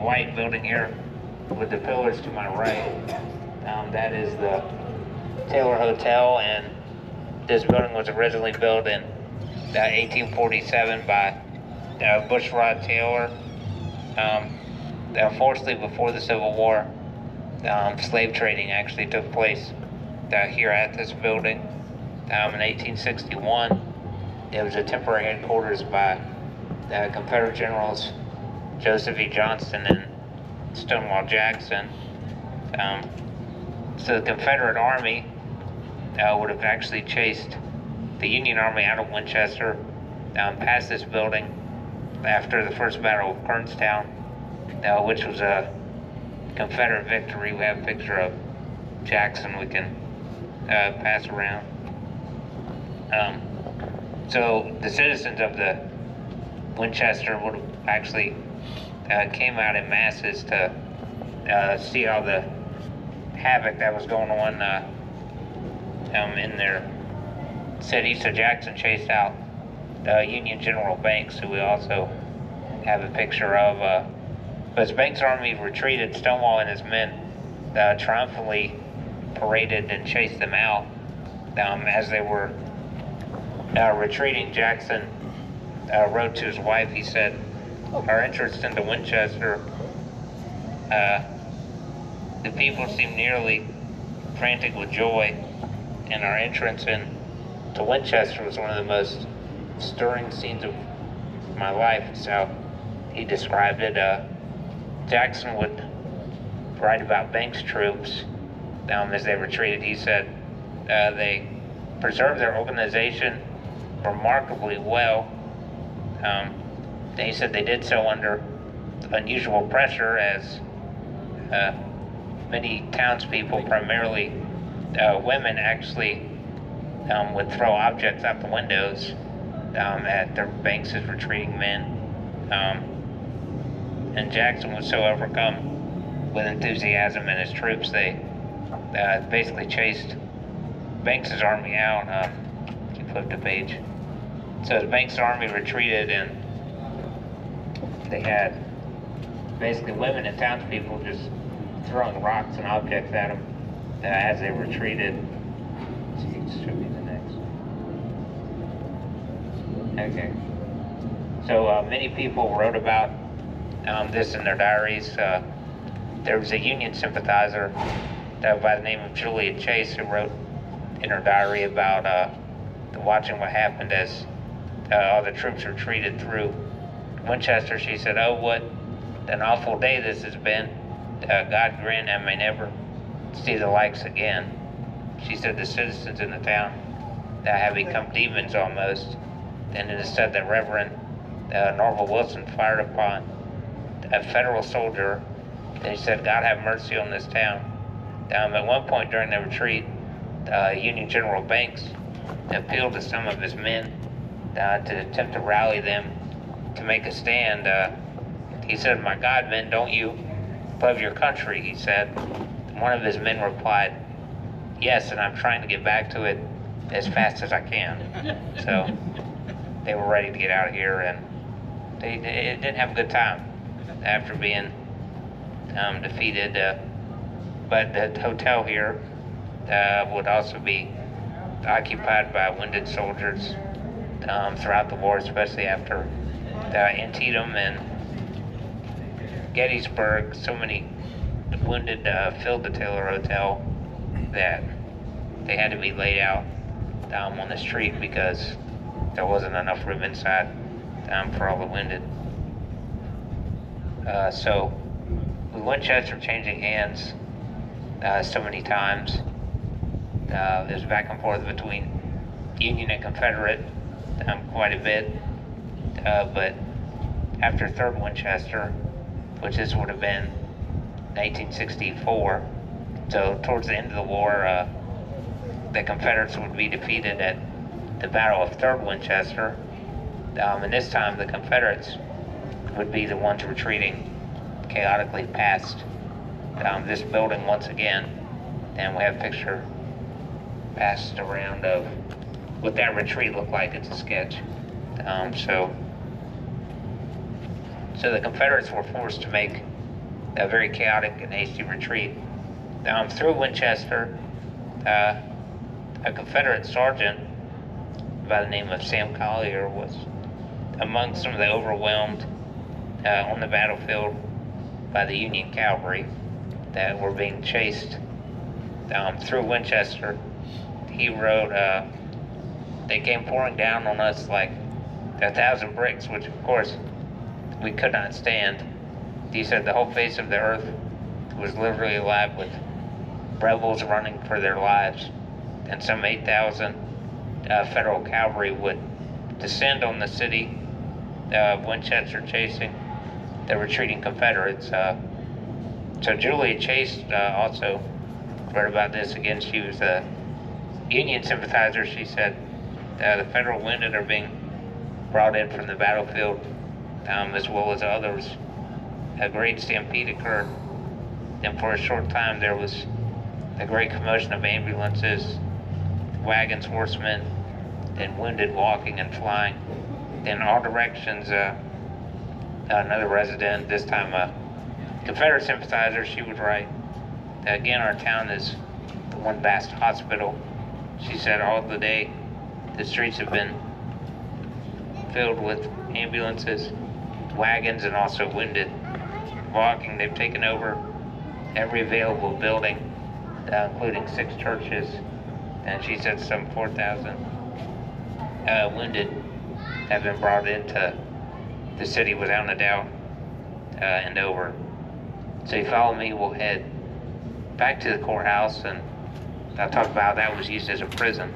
white building here with the pillars to my right, that is the Taylor Hotel, and this building was originally built in 1847 by Bushrod Taylor. Unfortunately, before the Civil War, slave trading actually took place here at this building. In 1861, it was a temporary headquarters by Confederate Generals Joseph E. Johnston and Stonewall Jackson. So the Confederate Army would have actually chased the Union Army out of Winchester, past this building after the First Battle of Kernstown, which was a Confederate victory. We have a picture of Jackson we can pass around. So the citizens of the Winchester would have actually came out in masses to see all the havoc that was going on in their city. So Jackson chased out Union General Banks, who we also have a picture of. As Banks' army retreated, Stonewall and his men triumphantly paraded and chased them out. As they were retreating, Jackson wrote to his wife. He said, "Our entrance into Winchester, the people seemed nearly frantic with joy, and our entrance into Winchester was one of the most stirring scenes of my life." So he described it. Jackson would write about Banks' troops as they retreated. He said they preserved their organization remarkably well. He said they did so under unusual pressure, as many townspeople, primarily women, actually would throw objects out the windows at their Banks' retreating men. And Jackson was so overcome with enthusiasm and his troops, they basically chased Banks' army out. You flip the page. So the Banks' army retreated, and they had basically women and townspeople just throwing rocks and objects at them as they retreated. This should be the next. Okay. So many people wrote about this in their diaries. There was a Union sympathizer by the name of Julia Chase who wrote in her diary about watching what happened as all the troops retreated through Winchester. She said, "Oh, what an awful day this has been. God grant I may never see the likes again." She said the citizens in the town have become demons almost. And it is said that Reverend Norval Wilson fired upon a federal soldier, and he said, "God have mercy on this town." At one point during the retreat, Union General Banks appealed to some of his men to attempt to rally them to make a stand. He said, "My God, men, don't you love your country?" he said. One of his men replied, "Yes, and I'm trying to get back to it as fast as I can." So they were ready to get out of here, and they didn't have a good time after being defeated. But the hotel here would also be occupied by wounded soldiers throughout the war, especially after Antietam and Gettysburg. So many wounded filled the Taylor Hotel that they had to be laid out on the street because there wasn't enough room inside for all the wounded. So with Winchester changing hands so many times, there's back and forth between Union and Confederate quite a bit. But after 3rd Winchester, which this would have been 1864, so towards the end of the war, the Confederates would be defeated at the Battle of 3rd Winchester. And this time the Confederates would be the ones retreating chaotically past this building once again. And we have a picture passed around of what that retreat looked like. It's a sketch. So the Confederates were forced to make a very chaotic and hasty retreat. Through Winchester, a Confederate sergeant by the name of Sam Collier was among some of the overwhelmed on the battlefield by the Union cavalry that were being chased through Winchester. He wrote, they came pouring down on us like 1,000 bricks, which of course we could not stand. He said the whole face of the earth was literally alive with rebels running for their lives, and some 8,000 federal cavalry would descend on the city of Winchester, chasing the retreating Confederates. So Julia Chase also wrote about this. Again, she was a Union sympathizer. She said the Federal wounded are being brought in from the battlefield, as well as others. A great stampede occurred, and for a short time there was a great commotion of ambulances, wagons, horsemen, and wounded walking and flying in all directions. Another resident, this time a Confederate sympathizer, she would write, again, our town is one vast hospital. She said all the day the streets have been filled with ambulances, wagons, and also wounded walking. They've taken over every available building, including 6 churches, and she said some 4,000 wounded have been brought into the city without a doubt and over. So you follow me, we'll head back to the courthouse, and I'll talk about how that was used as a prison.